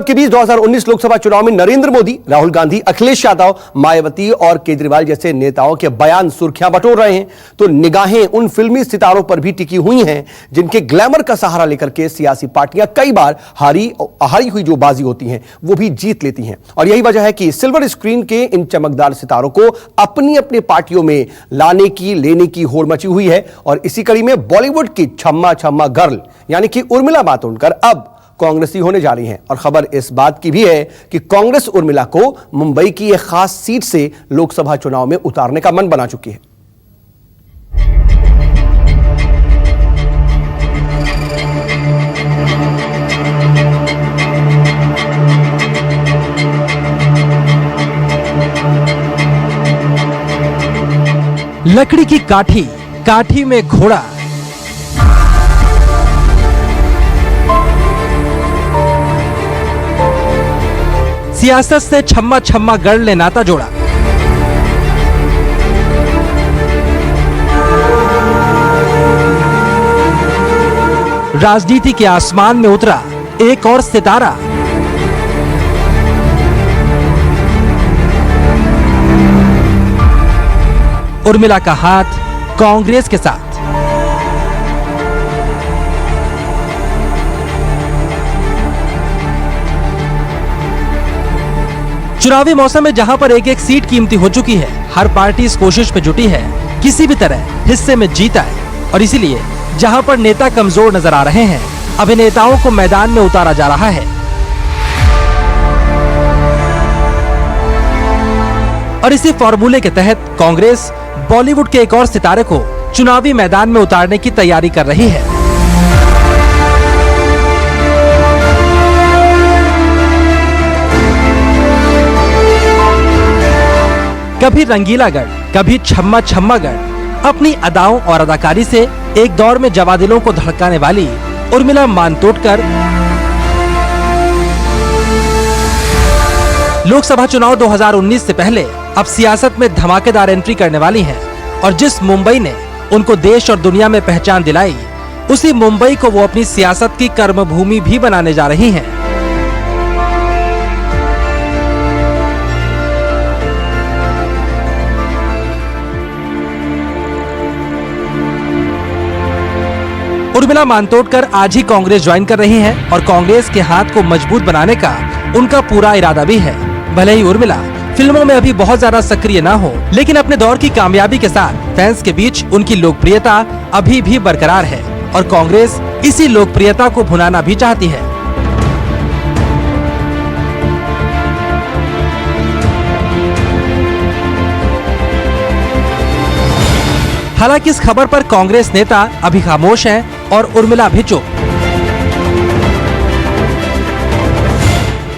सबके बीच 2019 लोकसभा चुनाव में नरेंद्र मोदी, राहुल गांधी, अखिलेश यादव, मायावती और केजरीवाल जैसे नेताओं के बयान सुर्खियां बटोर रहे हैं, तो निगाहें उन फिल्मी सितारों पर भी टिकी हुई हैं जिनके ग्लैमर का सहारा लेकर के सियासी पार्टियां कई बार हारी हुई जो बाजी होती हैं वो भी जीत लेती हैं। और यही वजह है कि सिल्वर स्क्रीन के इन चमकदार सितारों को अपनी अपनी पार्टियों में लाने की लेने की होड़ मची हुई है। और इसी कड़ी में बॉलीवुड की छम्मा छम्मा गर्ल यानी कि उर्मिला मातोंडकर अब कांग्रेसी होने जा रही हैं। और खबर इस बात की भी है कि कांग्रेस उर्मिला को मुंबई की एक खास सीट से लोकसभा चुनाव में उतारने का मन बना चुकी है। लकड़ी की काठी, काठी में घोड़ा, सियासत से छम्मा छम्मा गर्ल ने नाता जोड़ा। राजनीति के आसमान में उतरा एक और सितारा। उर्मिला का हाथ कांग्रेस के साथ। चुनावी मौसम में जहां पर एक एक सीट कीमती हो चुकी है, हर पार्टी इस कोशिश पे जुटी है किसी भी तरह हिस्से में जीत आए। और इसीलिए जहां पर नेता कमजोर नजर आ रहे हैं, अभिनेताओं को मैदान में उतारा जा रहा है। और इसी फॉर्मूले के तहत कांग्रेस बॉलीवुड के एक और सितारे को चुनावी मैदान में उतारने की तैयारी कर रही है। कभी रंगीलागढ़, कभी छम्मा छम्मागढ़, अपनी अदाओं और अदाकारी से एक दौर में जवादिलों को धड़काने वाली उर्मिला मातोंडकर लोकसभा चुनाव 2019 से पहले अब सियासत में धमाकेदार एंट्री करने वाली हैं। और जिस मुंबई ने उनको देश और दुनिया में पहचान दिलाई, उसी मुंबई को वो अपनी सियासत की कर्मभूमि भी बनाने जा रही हैं। उर्मिला मातोंडकर आज ही कांग्रेस ज्वाइन कर रही हैं और कांग्रेस के हाथ को मजबूत बनाने का उनका पूरा इरादा भी है। भले ही उर्मिला फिल्मों में अभी बहुत ज्यादा सक्रिय ना हो, लेकिन अपने दौर की कामयाबी के साथ फैंस के बीच उनकी लोकप्रियता अभी भी बरकरार है और कांग्रेस इसी लोकप्रियता को भुनाना भी चाहती है। हालांकि इस खबर पर कांग्रेस नेता अभी खामोश हैं और उर्मिला भी चुप।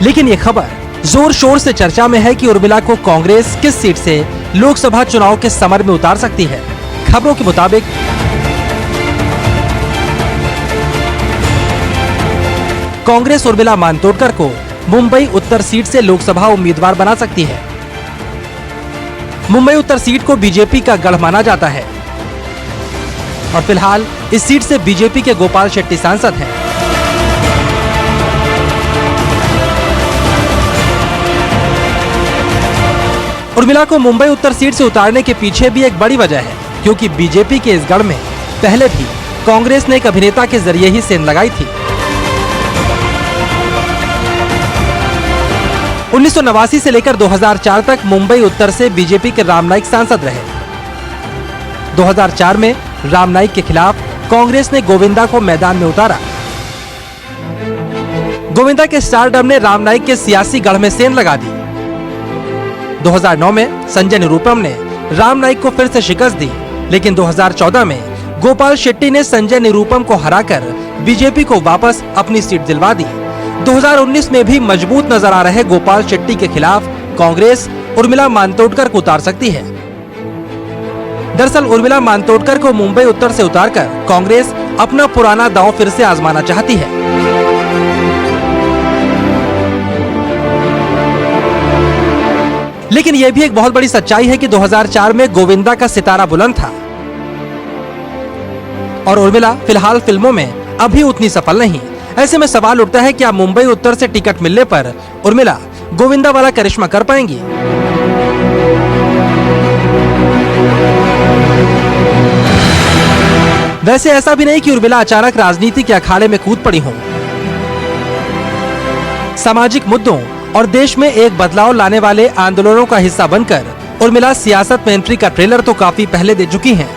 लेकिन ये खबर जोर शोर से चर्चा में है कि उर्मिला को कांग्रेस किस सीट से लोकसभा चुनाव के समर में उतार सकती है। खबरों के मुताबिक कांग्रेस उर्मिला मातोंडकर को मुंबई उत्तर सीट से लोकसभा उम्मीदवार बना सकती है। मुंबई उत्तर सीट को बीजेपी का गढ़ माना जाता है और फिलहाल इस सीट से बीजेपी के गोपाल शेट्टी सांसद हैं। उर्मिला को मुंबई उत्तर सीट से उतारने के पीछे भी एक बड़ी वजह है, क्योंकि बीजेपी के इस गढ़ में पहले भी कांग्रेस ने एक अभिनेता के जरिए ही सेंध लगाई थी। 1989 से लेकर 2004 तक मुंबई उत्तर से बीजेपी के राम नाईक सांसद रहे। 2004 में राम नाईक के खिलाफ कांग्रेस ने गोविंदा को मैदान में उतारा। गोविंदा के स्टारडम ने राम नाईक के सियासी गढ़ में सेंध लगा दी। 2009 में संजय निरुपम ने राम नाईक को फिर से शिकस्त दी, लेकिन 2014 में गोपाल शेट्टी ने संजय निरुपम को हराकर बीजेपी को वापस अपनी सीट दिलवा दी। 2019 में भी मजबूत नजर आ रहे गोपाल शेट्टी के खिलाफ कांग्रेस उर्मिला मातोंडकर को उतार सकती है। दरअसल उर्मिला मातोंडकर को मुंबई उत्तर से उतारकर कांग्रेस अपना पुराना दांव फिर से आजमाना चाहती है। लेकिन यह भी एक बहुत बड़ी सच्चाई है कि 2004 में गोविंदा का सितारा बुलंद था और उर्मिला फिलहाल फिल्मों में अभी उतनी सफल नहीं। ऐसे में सवाल उठता है कि मुंबई उत्तर से टिकट मिलने पर उर्मिला गोविंदा वाला करिश्मा कर पाएंगी? वैसे ऐसा भी नहीं कि उर्मिला अचानक राजनीति के अखाड़े में कूद पड़ी हों। सामाजिक मुद्दों और देश में एक बदलाव लाने वाले आंदोलनों का हिस्सा बनकर उर्मिला सियासत में एंट्री का ट्रेलर तो काफी पहले दे चुकी हैं।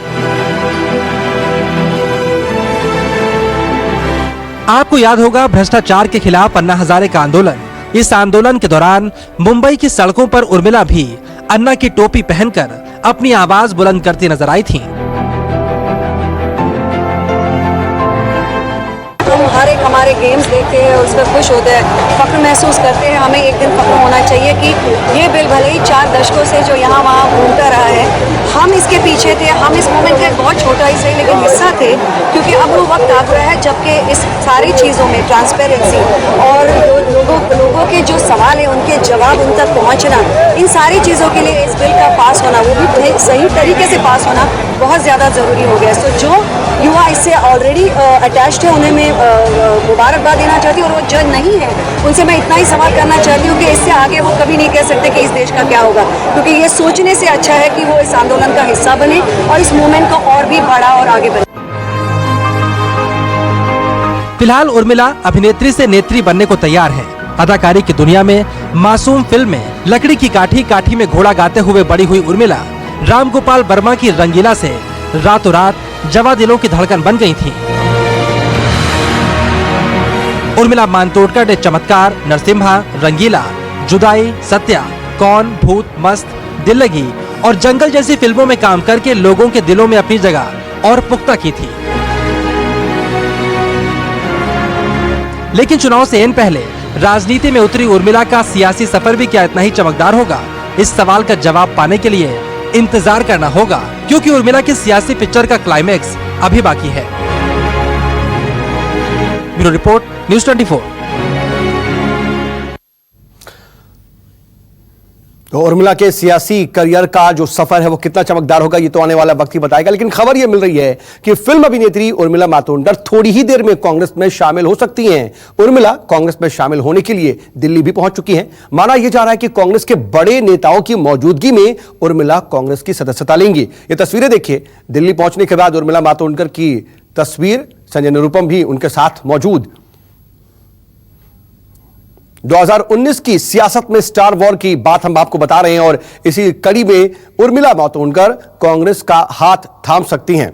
आपको याद होगा भ्रष्टाचार के खिलाफ अन्ना हजारे का आंदोलन। इस आंदोलन के दौरान मुंबई की सड़कों पर उर्मिला भी अन्ना की टोपी पहनकर अपनी आवाज बुलंद करती नजर आई थीं। हर एक हमारे गेम्स देखते हैं, उस पर खुश होते हैं, फख्र महसूस करते हैं। हमें एक दिन फख्र होना चाहिए कि ये बिल भले ही 4 दशकों से जो यहाँ वहाँ घूमता रहा है, हम इसके पीछे थे। हम इस मोमेंट का बहुत छोटा ही सही लेकिन हिस्सा थे, क्योंकि अब वो वक्त आ गया है जबकि इस सारी चीज़ों में ट्रांसपेरेंसी और लोगों के जो सवाल है उनके जवाब उन तक पहुँचना, इन सारी चीज़ों के लिए इस बिल का पास होना, वो भी सही तरीके से पास होना बहुत ज़्यादा ज़रूरी हो गया। सो जो युवा इससे ऑलरेडी अटैच्ड है उन्हें मैं मुबारकबाद देना चाहती हूँ, और वो जज नहीं है उनसे मैं इतना ही सवाल करना चाहती हूँ कि इससे आगे वो कभी नहीं कह सकते कि इस देश का क्या होगा, क्योंकि ये सोचने से अच्छा है कि वो इस आंदोलन का हिस्सा बने और इस मूवमेंट को और भी बढ़ा और आगे बढ़े। फिलहाल उर्मिला अभिनेत्री से नेत्री बनने को तैयार है। अदाकारी की दुनिया में मासूम फिल्म में लकड़ी की काठी काठी में घोड़ा गाते हुए बड़ी हुई उर्मिला राम गोपाल वर्मा की रंगीला से रातों रात जवा दिलों की धड़कन बन गई थी। उर्मिला मानतोडकर ने चमत्कार, नरसिम्हा, रंगीला, जुदाई, सत्या, कौन, भूत, मस्त, दिल लगी और जंगल जैसी फिल्मों में काम करके लोगों के दिलों में अपनी जगह और पुख्ता की थी। लेकिन चुनाव से इन पहले राजनीति में उतरी उर्मिला का सियासी सफर भी क्या इतना ही चमकदार होगा? इस सवाल का जवाब पाने के लिए इंतजार करना होगा, क्योंकि उर्मिला की सियासी पिक्चर का क्लाइमैक्स अभी बाकी है। Bureau report, news 24। तो उर्मिला के सियासी करियर का जो सफर है वो कितना चमकदार होगा ये तो आने वाला वक्त ही बताएगा। लेकिन खबर ये मिल रही है कि फिल्म अभिनेत्री उर्मिला मातोंडकर थोड़ी ही देर में कांग्रेस में शामिल हो सकती हैं। उर्मिला कांग्रेस में शामिल होने के लिए दिल्ली भी पहुंच चुकी हैं। माना यह जा रहा है कि कांग्रेस के बड़े नेताओं की मौजूदगी में उर्मिला कांग्रेस की सदस्यता लेंगी। ये तस्वीरें देखिए, दिल्ली पहुंचने के बाद उर्मिला मातोंडकर की तस्वीर, संजय निरुपम भी उनके साथ मौजूद। 2019 की सियासत में स्टार वॉर की बात हम आपको बता रहे हैं और इसी कड़ी में उर्मिला मातोंडकर कांग्रेस का हाथ थाम सकती हैं।